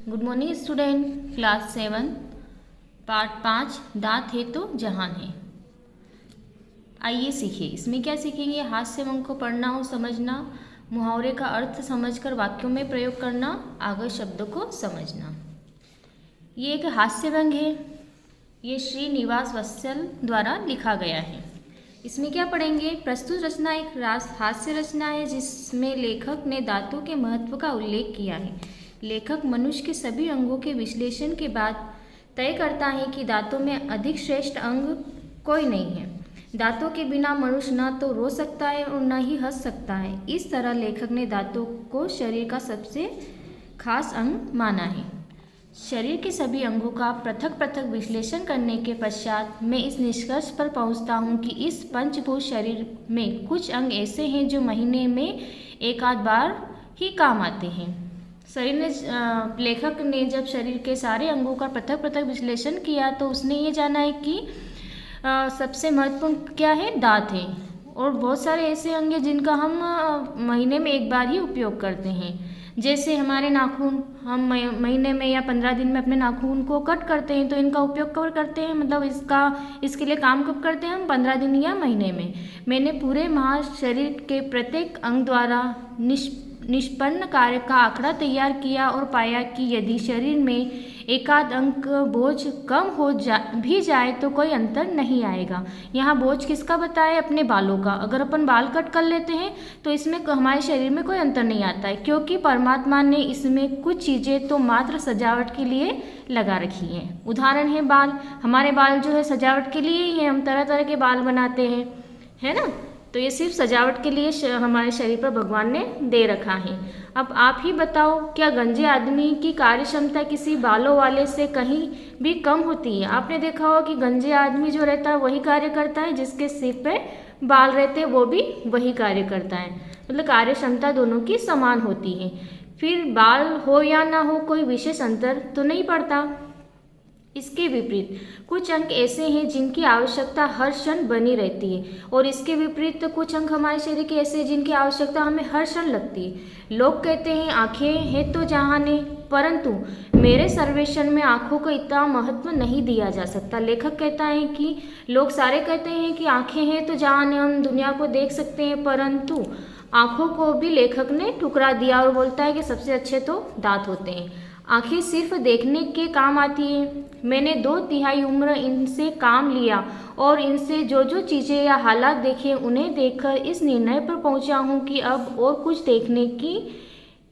Good morning student. Class 7 part 5 दांत है तो जहान है। आइए सीखिए। इसमें क्या सीखेंगे? हास्य व्यंग को पढ़ना और समझना, मुहावरे का अर्थ समझकर वाक्यों में प्रयोग करना, आगे शब्दों को समझना। ये एक हास्य व्यंग है। ये श्रीनिवास वत्सल द्वारा लिखा गया है। इसमें क्या पढ़ेंगे? प्रस्तुत रचना एक हास्य रचना है जिसमें लेखक ने दांतों के महत्व का उल्लेख किया है। लेखक मनुष्य के सभी अंगों के विश्लेषण के बाद तय करता है कि दांतों में अधिक श्रेष्ठ अंग कोई नहीं है। दांतों के बिना मनुष्य न तो रो सकता है और न ही हंस सकता है। इस तरह लेखक ने दांतों को शरीर का सबसे खास अंग माना है। शरीर के सभी अंगों का पृथक पृथक विश्लेषण करने के पश्चात मैं इस निष्कर्ष पर पहुंचता हूं कि इस पंचभूत शरीर में कुछ अंग ऐसे हैं जो महीने में एक आध बार ही काम आते हैं। लेखक ने जब शरीर के सारे अंगों का पृथक पृथक विश्लेषण किया तो उसने ये जाना है कि सबसे महत्वपूर्ण क्या है? दांत है। और बहुत सारे ऐसे अंग हैं जिनका हम महीने में एक बार ही उपयोग करते हैं। जैसे हमारे नाखून, हम महीने में या 15 दिन में अपने नाखून को कट करते हैं तो इनका उपयोग कब करते हैं? मतलब इसके लिए काम कब करते हैं हम? 15 दिन या महीने में। मैंने पूरे माह शरीर के प्रत्येक अंग द्वारा निष्पन्न कार्य का आंकड़ा तैयार किया और पाया कि यदि शरीर में एकाध अंक बोझ कम हो भी जाए तो कोई अंतर नहीं आएगा। यहाँ बोझ किसका बताया? अपने बालों का। अगर अपन बाल कट कर लेते हैं तो इसमें हमारे शरीर में कोई अंतर नहीं आता है, क्योंकि परमात्मा ने इसमें कुछ चीज़ें तो मात्र सजावट के लिए लगा रखी हैं। उदाहरण है बाल। हमारे बाल जो है सजावट के लिए ही है। हम तरह तरह के बाल बनाते हैं, है ना? तो ये सिर्फ सजावट के लिए हमारे शरीर पर भगवान ने दे रखा है। अब आप ही बताओ, क्या गंजे आदमी की कार्य क्षमता किसी बालों वाले से कहीं भी कम होती है? आपने देखा होगा कि गंजे आदमी जो रहता है वही कार्य करता है, जिसके सिर पे बाल रहते हैं वो भी वही कार्य करता है। मतलब कार्य क्षमता दोनों की समान होती है। फिर बाल हो या ना हो कोई विशेष अंतर तो नहीं पड़ता। इसके विपरीत कुछ अंग ऐसे हैं जिनकी आवश्यकता हर क्षण बनी रहती है, और इसके विपरीत कुछ अंग हमारे शरीर के ऐसे हैं जिनकी आवश्यकता हमें हर क्षण लगती है। लोग कहते हैं आंखें हैं तो जहान है, परंतु मेरे सर्वेक्षण में आंखों को इतना महत्व नहीं दिया जा सकता। लेखक कहता है कि लोग सारे कहते हैं कि आंखें हैं तो जहान है, हम दुनिया को देख सकते हैं, परंतु आंखों को भी लेखक ने ठुकरा दिया और बोलता है कि सबसे अच्छे तो दांत होते हैं। आंखें सिर्फ देखने के काम आती है। मैंने 2/3 उम्र इनसे काम लिया और इनसे जो जो चीज़ें या हालात देखे उन्हें देखकर इस निर्णय पर पहुंचा हूं कि अब और कुछ देखने की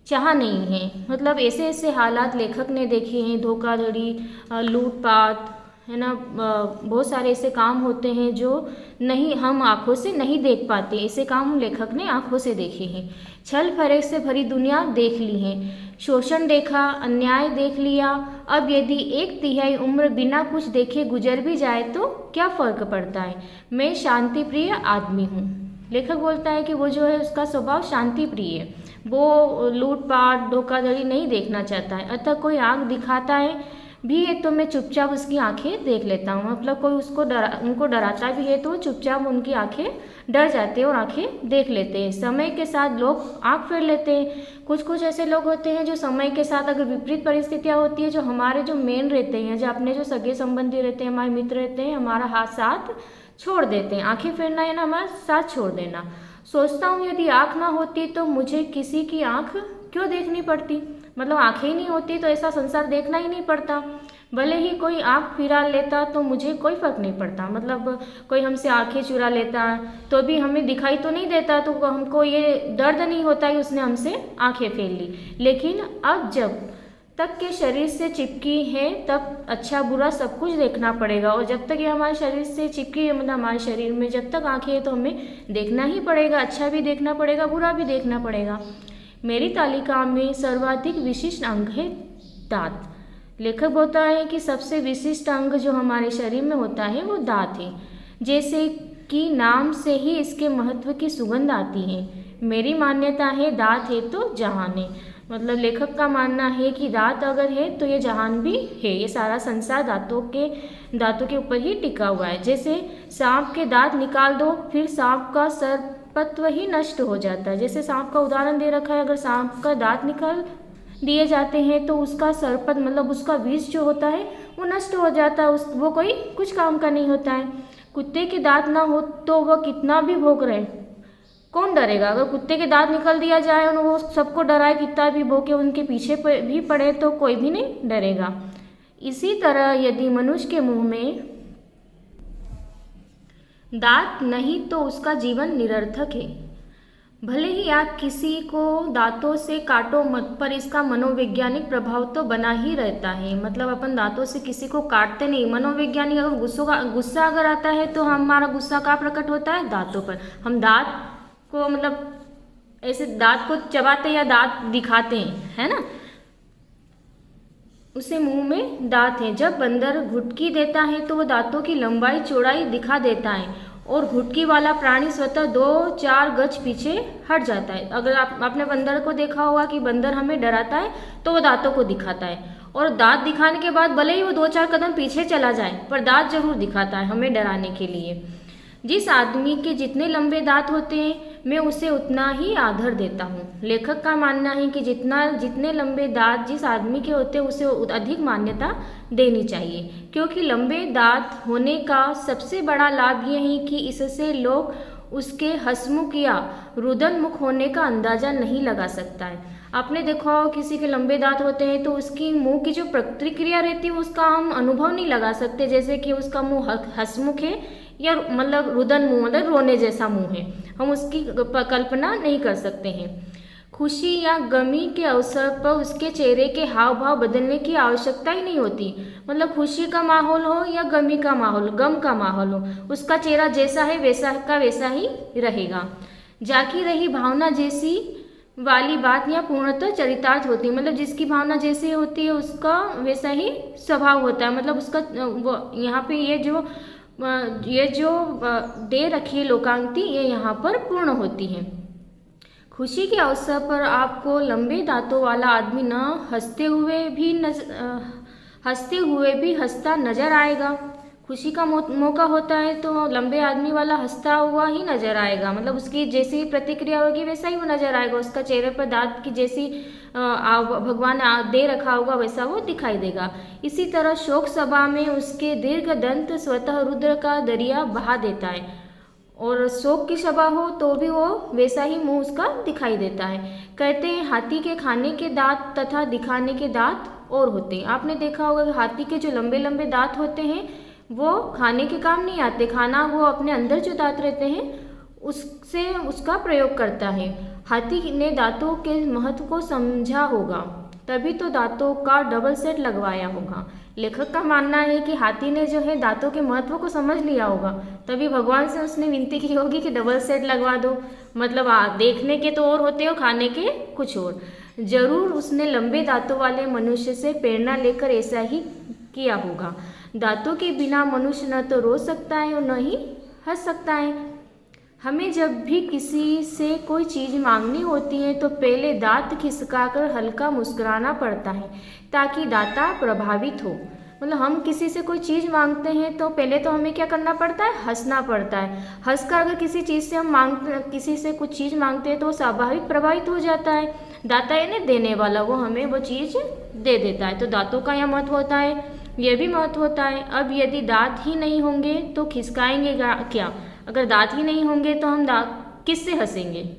चाह नहीं है। मतलब ऐसे ऐसे हालात लेखक ने देखे हैं, धोखाधड़ी, लूटपाट, है ना, बहुत सारे ऐसे काम होते हैं जो नहीं, हम आँखों से नहीं देख पाते। ऐसे काम लेखक ने आँखों से देखे हैं। छल फरेब से भरी दुनिया देख ली है, शोषण देखा, अन्याय देख लिया। अब यदि 1/3 उम्र बिना कुछ देखे गुजर भी जाए तो क्या फ़र्क पड़ता है? मैं शांति प्रिय आदमी हूँ। लेखक बोलता है कि वो जो है उसका स्वभाव शांति प्रिय है, वो लूटपाट धोखाधड़ी नहीं देखना चाहता है। अतः कोई आँख दिखाता है भी है तो मैं चुपचाप उसकी आंखें देख लेता हूँ। मतलब कोई उनको डराता भी है तो चुपचाप उनकी आंखें डर जाते हैं और आंखें देख लेते हैं। समय के साथ लोग आंख फेर लेते हैं। कुछ ऐसे लोग होते हैं जो समय के साथ अगर विपरीत परिस्थितियाँ होती है, जो हमारे जो मेन रहते हैं, जो अपने जो सगे संबंधी रहते हैं, हमारे मित्र रहते हैं, हमारा हाथ साथ छोड़ देते हैं। आंखें फेरना है ना, हमारा साथ छोड़ देना। सोचता हूँ यदि आँख ना होती तो मुझे किसी की आँख क्यों देखनी पड़ती? मतलब आंखें ही नहीं होती तो ऐसा संसार देखना ही नहीं पड़ता। भले ही कोई आंख फिरा लेता तो मुझे कोई फर्क नहीं पड़ता। मतलब कोई हमसे आंखें चुरा लेता तो भी हमें दिखाई तो नहीं देता, तो हमको ये दर्द नहीं होता कि उसने हमसे आंखें फेर ली। लेकिन अब जब तक के शरीर से चिपकी है तब अच्छा बुरा सब कुछ देखना पड़ेगा, और जब तक ये हमारे शरीर से चिपकी है, मतलब हमारे शरीर में जब तक आंखें हैं तो हमें देखना ही पड़ेगा। अच्छा भी देखना पड़ेगा, बुरा भी देखना पड़ेगा। मेरी तालिका में सर्वाधिक विशिष्ट अंग है दांत। लेखक बोलता है कि सबसे विशिष्ट अंग जो हमारे शरीर में होता है वो दांत है। जैसे कि नाम से ही इसके महत्व की सुगंध आती है। मेरी मान्यता है दांत है तो जहान है। मतलब लेखक का मानना है कि दांत अगर है तो ये जहान भी है। ये सारा संसार दांतों के ऊपर ही टिका हुआ है। जैसे सांप के दांत निकाल दो फिर सांप का सर्पत्व ही नष्ट हो जाता है। जैसे सांप का उदाहरण दे रखा है, अगर सांप का दांत दिए जाते हैं तो उसका सरपत मतलब उसका विष जो होता है वो नष्ट हो जाता है, वो कोई कुछ काम का नहीं होता है। कुत्ते के दांत ना हो तो वह कितना भी भौंक रहे, कौन डरेगा? अगर कुत्ते के दांत निकल दिया जाए और वो सबको डराए, कितना भी भौंके, उनके पीछे भी पड़े तो कोई भी नहीं डरेगा। इसी तरह यदि मनुष्य के मुंह में दांत नहीं तो उसका जीवन निरर्थक है। भले ही आप किसी को दांतों से काटो मत, पर इसका मनोवैज्ञानिक प्रभाव तो बना ही रहता है। मतलब अपन दांतों से किसी को काटते नहीं, मनोवैज्ञानिक अगर गुस्सा अगर आता है तो हमारा गुस्सा कहाँ प्रकट होता है? दांतों पर। हम दांत को मतलब ऐसे दांत को चबाते या दांत दिखाते हैं, है ना, उसे मुंह में दांत है। जब बंदर घुटकी देता है तो वह दांतों की लंबाई चौड़ाई दिखा देता है और घुटकी वाला प्राणी स्वतः 2-4 गज पीछे हट जाता है। अगर आपने बंदर को देखा होगा कि बंदर हमें डराता है तो वह दांतों को दिखाता है, और दांत दिखाने के बाद भले ही वो 2-4 कदम पीछे चला जाए पर दांत जरूर दिखाता है हमें डराने के लिए। जिस आदमी के जितने लंबे दांत होते हैं मैं उसे उतना ही आदर देता हूँ। लेखक का मानना है कि जितने लंबे दांत जिस आदमी के होते हैं उसे अधिक मान्यता देनी चाहिए, क्योंकि लंबे दांत होने का सबसे बड़ा लाभ यह है कि इससे लोग उसके हंसमुख या रुदनमुख होने का अंदाजा नहीं लगा सकता है। आपने देखा हो किसी के लंबे दांत होते हैं तो उसकी मुंह की जो प्रतिक्रिया रहती है उसका हम अनुभव नहीं लगा सकते, जैसे कि उसका मुंह हंसमुख है या मतलब रुदन मुंह मतलब रोने जैसा मुंह है, हम उसकी कल्पना नहीं कर सकते हैं। खुशी या गमी के अवसर पर उसके चेहरे के हाव भाव बदलने की आवश्यकता ही नहीं होती। मतलब खुशी का माहौल हो या गमी का माहौल, गम का माहौल हो, उसका चेहरा जैसा है वैसा का वैसा ही रहेगा। जाकी रही भावना जैसी वाली बात या पूर्णतः चरितार्थ होती है। मतलब जिसकी भावना जैसी होती है उसका वैसा ही स्वभाव होता है। मतलब उसका यहाँ पे ये जो दे रखी है लोकांक्ति, ये यहाँ पर पूर्ण होती है। खुशी के अवसर पर आपको लंबे दांतों वाला आदमी न हंसते हुए भी हंसता नजर आएगा। खुशी का मौका होता है तो लंबे आदमी वाला हंसता हुआ ही नजर आएगा। मतलब उसकी जैसी प्रतिक्रिया होगी वैसा ही वो नजर आएगा, उसका चेहरे पर दांत की जैसी भगवान ने दे रखा होगा वैसा वो दिखाई देगा। इसी तरह शोक सभा में उसके दीर्घ दंत स्वतः रुद्र का दरिया बहा देता है, और शोक की सभा हो तो भी वो वैसा ही मुंह उसका दिखाई देता है। कहते हैं हाथी के खाने के दांत तथा दिखाने के दांत और होते हैं। आपने देखा होगा कि हाथी के जो लंबे लंबे दांत होते हैं वो खाने के काम नहीं आते, खाना वो अपने अंदर जो दांत रहते हैं उससे उसका प्रयोग करता है। हाथी ने दांतों के महत्व को समझा होगा, तभी तो दांतों का डबल सेट लगवाया होगा। लेखक का मानना है कि हाथी ने जो है दांतों के महत्व को समझ लिया होगा, तभी भगवान से उसने विनती की होगी कि डबल सेट लगवा दो। मतलब देखने के तो और होते हो, खाने के कुछ और। जरूर उसने लंबे दांतों वाले मनुष्य से प्रेरणा लेकर ऐसा ही किया होगा। दांतों के बिना मनुष्य न तो रो सकता है और न ही हंस सकता है। हमें जब भी किसी से कोई चीज़ मांगनी होती है तो पहले दांत खिसकाकर हल्का मुस्कुराना पड़ता है ताकि दाता प्रभावित हो। मतलब हम किसी से कोई चीज़ मांगते हैं तो पहले तो हमें क्या करना पड़ता है? हंसना पड़ता है। हंसकर अगर किसी चीज़ से किसी से कुछ चीज़ मांगते हैं तो स्वाभाविक प्रभावित हो जाता है। दाता यानी देने वाला, वो हमें वो चीज़ दे देता है। तो दांतों का यह महत्व होता है, यह भी महत्व होता है। अब यदि दांत ही नहीं होंगे तो खिसकाएंगे क्या? अगर दांत ही नहीं होंगे तो हम किससे हंसेंगे?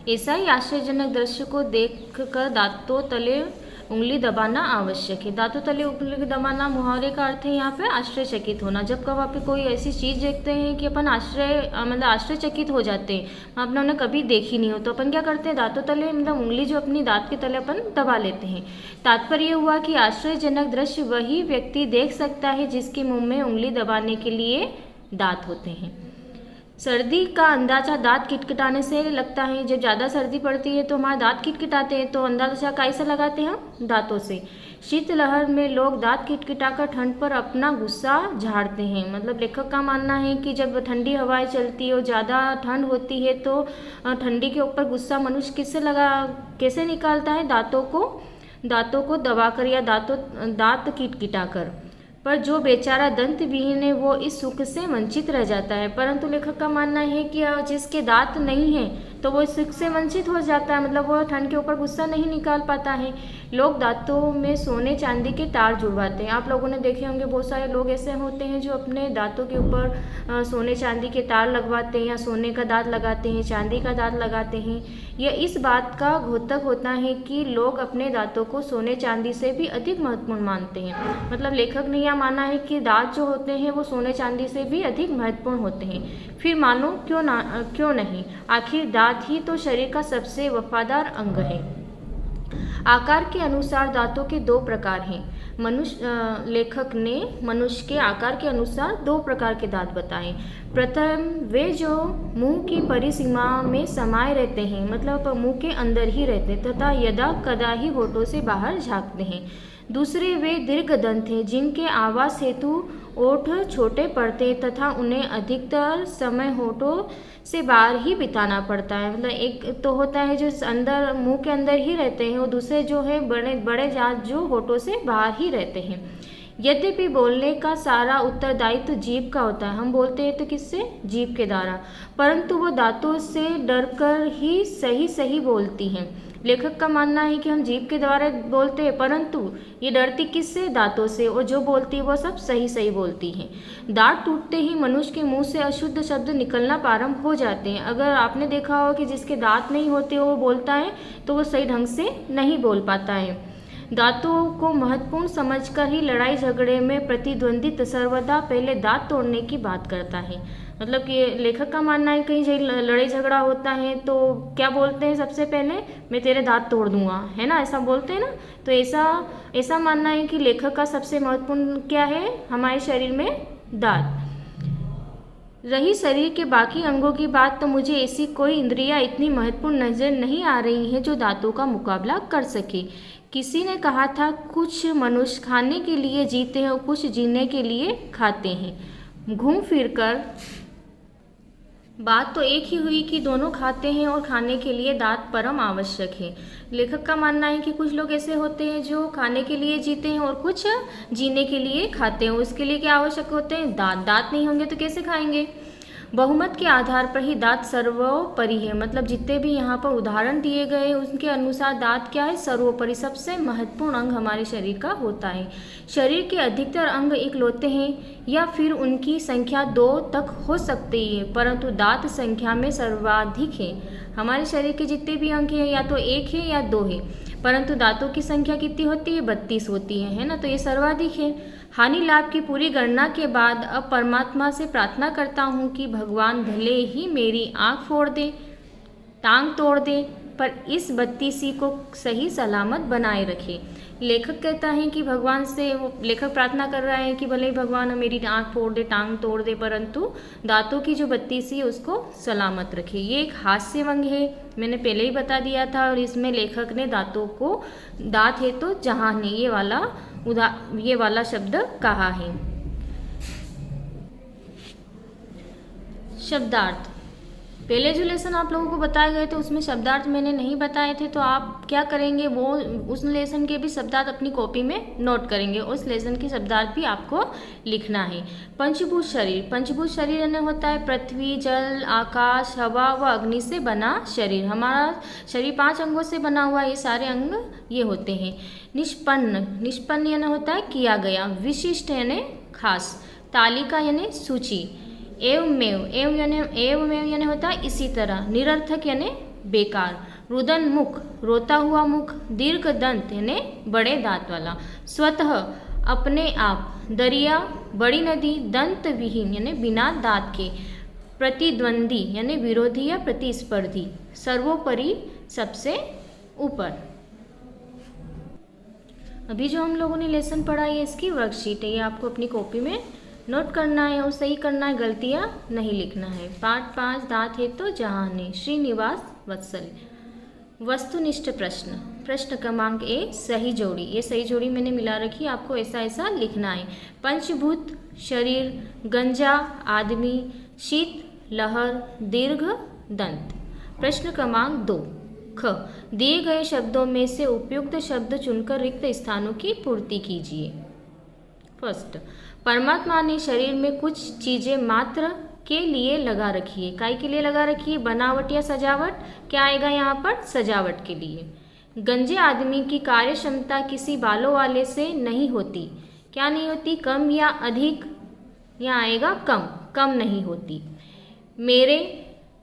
ऐसा ही आश्चर्यजनक दृश्य को देखकर दांतों तले उंगली दबाना आवश्यक है। दांतों तले उंगली दबाना मुहावरे का अर्थ है यहाँ पे आश्चर्यचकित होना। जब कब आप कोई ऐसी चीज़ देखते हैं कि अपन आश्चर्यचकित हो जाते हैं, आपने उन्हें कभी देखी नहीं हो, तो अपन क्या करते हैं? दांतों तले मतलब उंगली जो अपनी दांत के तले अपन दबा लेते हैं। तात्पर्य हुआ कि आश्चर्यजनक दृश्य वही व्यक्ति देख सकता है जिसके मुँह में उंगली दबाने के लिए दांत होते हैं। सर्दी का अंदाजा दांत किटकिटाने से लगता है। जब ज़्यादा सर्दी पड़ती है तो हमारे दांत किटकिटाते हैं, तो अंदाजा कैसे लगाते हैं? हम दांतों से। शीतलहर में लोग दांत किटकिटाकर ठंड पर अपना गुस्सा झाड़ते हैं। मतलब लेखक का मानना है कि जब ठंडी हवाएं चलती है और ज़्यादा ठंड होती है तो ठंडी के ऊपर गुस्सा मनुष्य कैसे निकालता है? दांतों को दबाकर या दांत किटकिटाकर। पर जो बेचारा दंत विहीन है वो इस सुख से वंचित रह जाता है। परंतु लेखक का मानना है कि जिसके दांत नहीं हैं, तो वो सुख से वंचित हो जाता है, मतलब वो ठंड के ऊपर गुस्सा नहीं निकाल पाता है। लोग दांतों में सोने चांदी के तार जुड़वाते हैं। आप लोगों ने देखे होंगे बहुत सारे लोग ऐसे होते हैं जो अपने दांतों के ऊपर सोने चांदी के तार लगवाते हैं, या सोने का दांत लगाते हैं, चांदी का दांत लगाते हैं। यह इस बात का द्योतक होता है कि लोग अपने दांतों को सोने चांदी से भी अधिक महत्वपूर्ण मानते हैं। मतलब लेखक ने यह माना है कि दांत जो होते हैं वो सोने चांदी से भी अधिक महत्वपूर्ण होते हैं। फिर मानो क्यों नहीं, आखिर दांत ही तो शरीर का सबसे वफादार अंग है। आकार के अनुसार दांतों के दो प्रकार हैं। लेखक ने मनुष्य के आकार के अनुसार दो प्रकार के दांत बताए। प्रथम वे जो मुंह की परिसीमा में समाये रहते हैं, मतलब मुंह के अंदर ही रहते तथा यदा कदा ही होठों से बाहर झांकते हैं। दूसरे वे दीर्घ दंत हैं जिनके आवास हेतु ओठ छोटे पड़ते तथा उन्हें अधिकतर समय होठों से बाहर ही बिताना पड़ता है। मतलब एक तो होता है जो अंदर मुंह के अंदर ही रहते हैं, और दूसरे जो है बड़े बड़े दांत जो होठों से बाहर ही रहते हैं। यद्यपि बोलने का सारा उत्तरदायित्व जीभ का होता है, हम बोलते हैं तो किससे, जीभ के द्वारा, परंतु वो दांतों से डरकर ही सही सही बोलती हैं। लेखक का मानना है कि हम जीभ के द्वारा बोलते हैं, परंतु ये डरती किससे, दांतों से, और जो बोलती है वो सब सही सही बोलती हैं। दांत टूटते ही मनुष्य के मुंह से अशुद्ध शब्द निकलना प्रारंभ हो जाते हैं। अगर आपने देखा हो कि जिसके दांत नहीं होते वो बोलता है तो वो सही ढंग से नहीं बोल पाता है। दांतों को महत्वपूर्ण समझकर ही लड़ाई झगड़े में प्रतिद्वंदी सर्वदा पहले दांत तोड़ने की बात करता है। मतलब कि लेखक का मानना है कहीं लड़ाई झगड़ा होता है तो क्या बोलते हैं सबसे पहले, मैं तेरे दांत तोड़ दूंगा, है ना, ऐसा बोलते हैं ना। तो ऐसा मानना है कि लेखक का सबसे महत्वपूर्ण क्या है हमारे शरीर में, दांत। रही शरीर के बाकी अंगों की बात, तो मुझे ऐसी कोई इंद्रिया इतनी महत्वपूर्ण नजर नहीं आ रही है जो दांतों का मुकाबला कर सके। किसी ने कहा था कुछ मनुष्य खाने के लिए जीते हैं और कुछ जीने के लिए खाते हैं। घूम फिर कर बात तो एक ही हुई कि दोनों खाते हैं और खाने के लिए दांत परम आवश्यक है। लेखक का मानना है कि कुछ लोग ऐसे होते हैं जो खाने के लिए जीते हैं और कुछ जीने के लिए खाते हैं। उसके लिए क्या आवश्यक होते हैं, दांत। दांत नहीं होंगे तो कैसे खाएंगे। बहुमत के आधार पर ही दांत सर्वोपरि है। मतलब जितने भी यहाँ पर उदाहरण दिए गए उनके अनुसार दांत क्या है, सर्वोपरि, सबसे महत्वपूर्ण अंग हमारे शरीर का होता है। शरीर के अधिकतर अंग इकलौते हैं या फिर उनकी संख्या 2 तक हो सकती है, परंतु दांत संख्या में सर्वाधिक है। हमारे शरीर के जितने भी अंग हैं या तो 1 है या 2 है, परंतु दांतों की संख्या कितनी होती है, 32 होती है ना। तो ये सर्वाधिक है। हानि लाभ की पूरी गणना के बाद अब परमात्मा से प्रार्थना करता हूँ कि भगवान भले ही मेरी आँख फोड़ दे, टांग तोड़ दे, पर इस 32 को सही सलामत बनाए रखे। लेखक कहता है कि भगवान से वो लेखक प्रार्थना कर रहा है कि भले ही भगवान मेरी आँख फोड़ दे, टांग तोड़ दे, परंतु दांतों की जो 32 है उसको सलामत रखे। ये एक हास्य व्यंग है, मैंने पहले ही बता दिया था, और इसमें लेखक ने दांतों को दांत है तो जहान है ये वाला शब्द कहा है। शब्दार्थ, पहले जो लेसन आप लोगों को बताए गए थे उसमें शब्दार्थ मैंने नहीं बताए थे, तो आप क्या करेंगे, वो उस लेसन के भी शब्दार्थ अपनी कॉपी में नोट करेंगे। उस लेसन के शब्दार्थ भी आपको लिखना है। पंचभूत शरीर, पंचभूत शरीर यानी होता है पृथ्वी, जल, आकाश, हवा व अग्नि से बना शरीर। हमारा शरीर 5 अंगों से बना हुआ, ये सारे अंग ये होते हैं। निष्पन्न, निष्पन्न यानी होता है किया गया। विशिष्ट यानी खास। तालिका यानी सूची। एवमेव, एवमेव यानी होता है इसी तरह। निरर्थक यानी बेकार। रुदन मुख, रोता हुआ मुख। दीर्घ दंत यानी बड़े दांत वाला। स्वतः, अपने आप। दरिया, बड़ी नदी। दंत विहीन यानी बिना दांत के। प्रतिद्वंदी यानी विरोधी या प्रतिस्पर्धी। सर्वोपरि, सबसे ऊपर। अभी जो हम लोगों ने लेसन पढ़ा है इसकी वर्कशीट है, ये आपको अपनी कॉपी में नोट करना है और सही करना है, गलतियाँ नहीं लिखना है। पाठ 5, दांत है तो जहान है। श्रीनिवास वत्सल। वस्तुनिष्ठ प्रश्न, प्रश्न क्रमांक 1, सही जोड़ी। ये सही जोड़ी मैंने मिला रखी, आपको ऐसा ऐसा लिखना है। पंचभूत शरीर, गंजा आदमी, शीत लहर, दीर्घ दंत। प्रश्न क्रमांक 2, ख, दिए गए शब्दों में से उपयुक्त शब्द चुनकर रिक्त स्थानों की पूर्ति कीजिए। फर्स्ट, परमात्मा ने शरीर में कुछ चीजें मात्र के लिए लगा रखी है। काय के लिए लगा रखी है? बनावट या सजावट? क्या आएगा यहाँ पर? सजावट के लिए। गंजे आदमी की कार्य क्षमता किसी बालों वाले से नहीं होती। क्या नहीं होती? कम या अधिक? यहाँ आएगा कम, कम नहीं होती। मेरे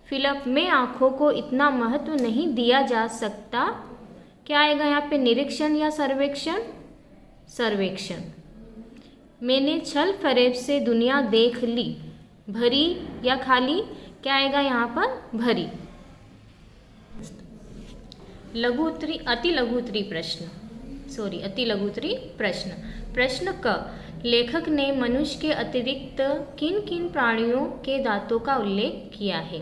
फिलप में आँखों को इतना महत्व नहीं दिया जा सकता। क्या आएगा यहाँ पे? निरीक्षण या सर्वेक्षण? सर्वेक्षण। मैंने छल फरेब से दुनिया देख ली। भरी या खाली? क्या आएगा यहाँ पर? भरी। लघु उत्तरी, अति लघु उत्तरी प्रश्न, सॉरी अति लघु उत्तरी प्रश्न। प्रश्न क, लेखक ने मनुष्य के अतिरिक्त किन किन प्राणियों के दांतों का उल्लेख किया है?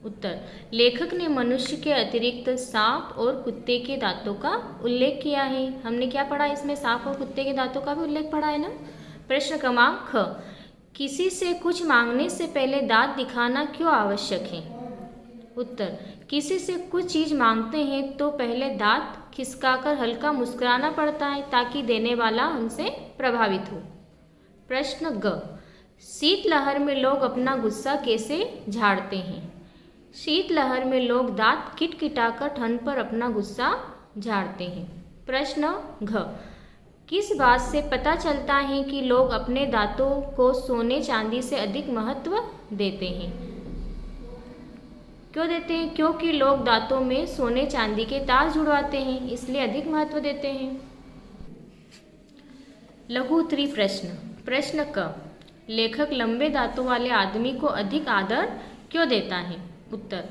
उत्तर, लेखक ने मनुष्य के अतिरिक्त सांप और कुत्ते के दांतों का उल्लेख किया है। हमने क्या पढ़ा इसमें? सांप और कुत्ते के दांतों का भी उल्लेख पढ़ा है ना। प्रश्न क्रमांक ख, किसी से कुछ मांगने से पहले दांत दिखाना क्यों आवश्यक है? उत्तर, किसी से कुछ चीज मांगते हैं तो पहले दांत खिसकाकर हल्का मुस्कुराना पड़ता है ताकि देने वाला उनसे प्रभावित हो। प्रश्न ग, शीतलहर में लोग अपना गुस्सा कैसे झाड़ते हैं? शीतलहर में लोग दांत किटकिटाकर ठंड पर अपना गुस्सा झाड़ते हैं। प्रश्न घ, किस बात से पता चलता है कि लोग अपने दांतों को सोने चांदी से अधिक महत्व देते हैं? क्यों देते हैं? क्योंकि लोग दांतों में सोने चांदी के तार जुड़वाते हैं, इसलिए अधिक महत्व देते हैं। लघु उत्तरी प्रश्न। प्रश्न क, लेखक लंबे दांतों वाले आदमी को अधिक आदर क्यों देता है? उत्तर,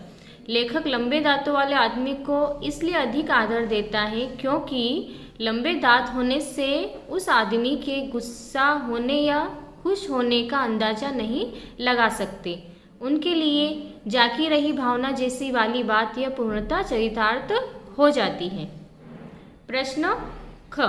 लेखक लंबे दांतों वाले आदमी को इसलिए अधिक आदर देता है क्योंकि लंबे दांत होने से उस आदमी के गुस्सा होने या खुश होने का अंदाजा नहीं लगा सकते। उनके लिए जाकी रही भावना जैसी वाली बात या पूर्णता चरितार्थ हो जाती है। प्रश्न ख,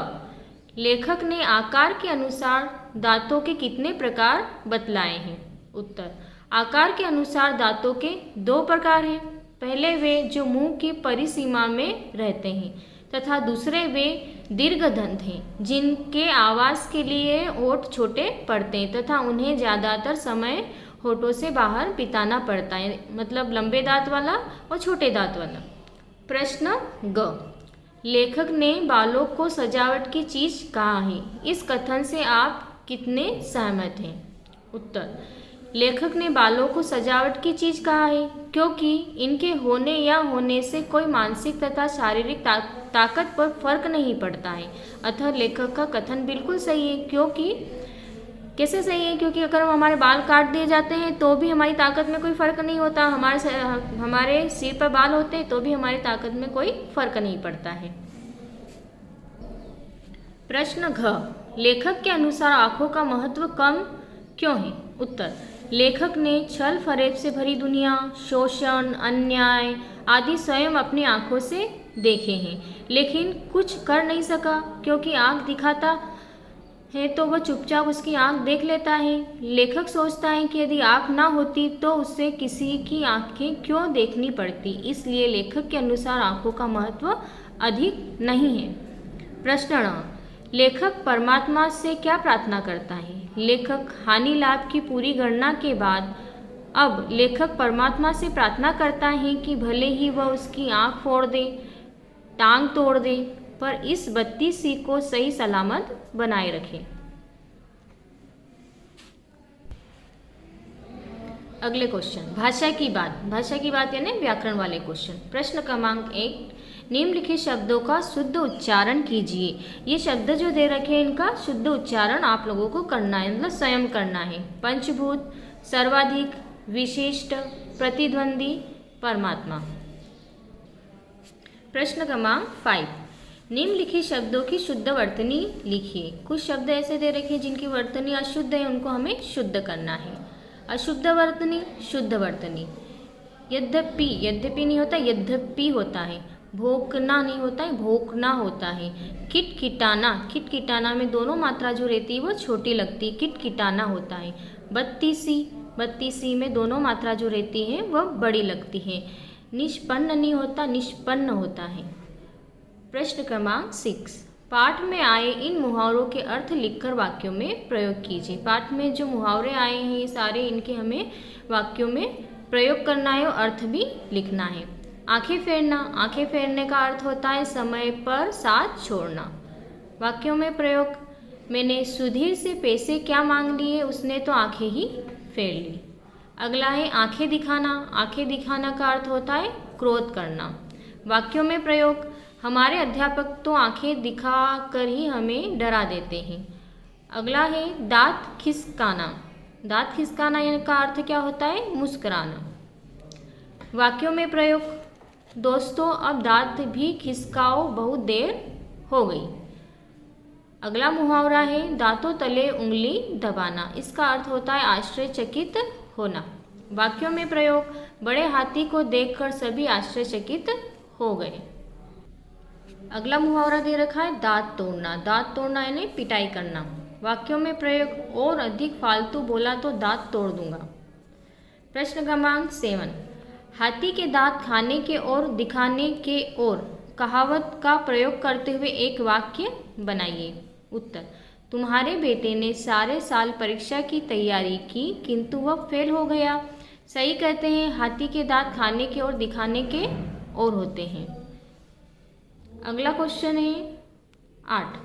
लेखक ने आकार के अनुसार दांतों के कितने प्रकार बतलाए हैं? उत्तर, आकार के अनुसार दांतों के 2 प्रकार हैं। पहले वे जो मुंह की परिसीमा में रहते हैं तथा दूसरे वे दीर्घदंत हैं जिनके आवास के लिए ओठ छोटे पड़ते हैं तथा उन्हें ज़्यादातर समय होठों से बाहर बिताना पड़ता है, मतलब लंबे दांत वाला और छोटे दांत वाला। प्रश्न ग, लेखक ने बालों को सजावट की चीज कहा है। इस कथन से आप कितने सहमत हैं? उत्तर, लेखक ने बालों को सजावट की चीज कहा है क्योंकि इनके होने या होने से कोई मानसिक तथा शारीरिक ताकत पर फर्क नहीं पड़ता है। अतः लेखक का कथन बिल्कुल सही है। क्योंकि कैसे सही है? क्योंकि अगर हमारे बाल काट दिए जाते हैं तो भी हमारी ताकत में कोई फर्क नहीं होता। हमारे सिर पर बाल होते हैं तो भी हमारी ताकत में कोई फर्क नहीं पड़ता है। प्रश्न घ, लेखक के अनुसार आंखों का महत्व कम क्यों है? उत्तर, लेखक ने छल फरेब से भरी दुनिया, शोषण, अन्याय आदि स्वयं अपनी आंखों से देखे हैं, लेकिन कुछ कर नहीं सका क्योंकि आंख दिखाता है तो वह चुपचाप उसकी आंख देख लेता है। लेखक सोचता है कि यदि आंख ना होती तो उससे किसी की आंखें क्यों देखनी पड़ती, इसलिए लेखक के अनुसार आंखों का महत्व अधिक नहीं है। प्रश्न ण, लेखक परमात्मा से क्या प्रार्थना करता है? लेखक हानि लाभ की पूरी गणना के बाद अब लेखक परमात्मा से प्रार्थना करता है कि भले ही वह उसकी आंख फोड़ दे, टांग तोड़ दे, पर इस 32 को सही सलामत बनाए रखे। अगले क्वेश्चन, भाषा की बात यानी व्याकरण वाले क्वेश्चन। प्रश्न क्रमांक 1, निम्नलिखित शब्दों का शुद्ध उच्चारण कीजिए। ये शब्द जो दे रखे हैं इनका शुद्ध उच्चारण आप लोगों को करना है, मतलब स्वयं करना है। पंचभूत, सर्वाधिक, विशिष्ट, प्रतिद्वंदी, परमात्मा। प्रश्न क्रमांक 5, निम्नलिखित शब्दों की शुद्ध वर्तनी लिखिए। कुछ शब्द ऐसे दे रखे हैं जिनकी वर्तनी अशुद्ध है, उनको हमें शुद्ध करना है। अशुद्ध वर्तनी, शुद्ध वर्तनी। यद्यपि नहीं होता, यद्यपि होता है। भोंकना नहीं होता है, भोंकना होता है। किटकिटाना में दोनों मात्रा जो रहती है वो छोटी लगती है, किटकिटाना होता है। बत्तीसी में दोनों मात्रा जो रहती है वह बड़ी लगती है। निष्पन्न नहीं होता, निष्पन्न होता है। प्रश्न क्रमांक 6, पाठ में आए इन मुहावरों के अर्थ लिखकर वाक्यों में प्रयोग कीजिए। पाठ में जो मुहावरे आए हैं ये सारे, इनके हमें वाक्यों में प्रयोग करना है और अर्थ भी लिखना है। आंखें फेरना, आंखें फेरने का अर्थ होता है समय पर साथ छोड़ना। वाक्यों में प्रयोग, मैंने सुधीर से पैसे क्या मांग लिए, उसने तो आंखें ही फेर ली। अगला है आंखें दिखाना, आंखें दिखाना का अर्थ होता है क्रोध करना। वाक्यों में प्रयोग, हमारे अध्यापक तो आंखें दिखा कर ही हमें डरा देते हैं। अगला है दांत खिसकाना, दांत खिसकाना का अर्थ क्या होता है, मुस्कुराना। वाक्यों में प्रयोग, दोस्तों अब दांत भी खिसकाओ, बहुत देर हो गई। अगला मुहावरा है दांतों तले उंगली दबाना, इसका अर्थ होता है आश्चर्यचकित होना। वाक्यों में प्रयोग, बड़े हाथी को देखकर सभी आश्चर्यचकित हो गए। अगला मुहावरा दे रखा है दांत तोड़ना, दांत तोड़ना यानी पिटाई करना। वाक्यों में प्रयोग, और अधिक फालतू बोला तो दांत तोड़ दूंगा। प्रश्न क्रमांक 7, हाथी के दांत खाने के और दिखाने के और कहावत का प्रयोग करते हुए एक वाक्य बनाइए। उत्तर, तुम्हारे बेटे ने सारे साल परीक्षा की तैयारी की किंतु वह फेल हो गया। सही कहते हैं, हाथी के दांत खाने के और दिखाने के और होते हैं। अगला क्वेश्चन है 8,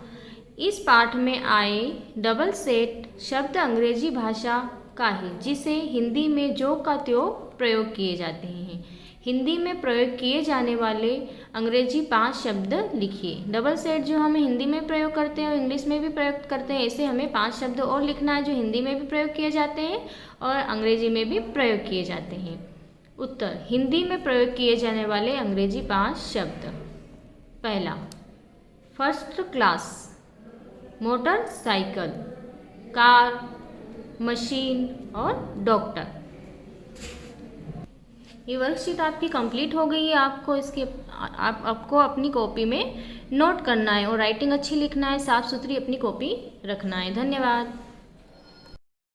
इस पाठ में आए डबल सेट शब्द अंग्रेजी भाषा का है जिसे हिंदी में जो का त्यों प्रयोग किए जाते हैं। हिंदी में प्रयोग किए जाने वाले अंग्रेजी 5 शब्द लिखिए। डबल सेट जो हम हिंदी में प्रयोग करते हैं और इंग्लिश में भी प्रयोग करते हैं, ऐसे हमें 5 शब्द और लिखना है जो हिंदी में भी प्रयोग किए जाते हैं और अंग्रेजी में भी प्रयोग किए जाते हैं। उत्तर, हिंदी में प्रयोग किए जाने वाले अंग्रेजी 5 शब्द। पहला, first class, motorcycle, car, machine और डॉक्टर। ये वर्कशीट आपकी कंप्लीट हो गई है। आपको अपनी कॉपी में नोट करना है और राइटिंग अच्छी लिखना है, साफ सुथरी अपनी कॉपी रखना है। धन्यवाद।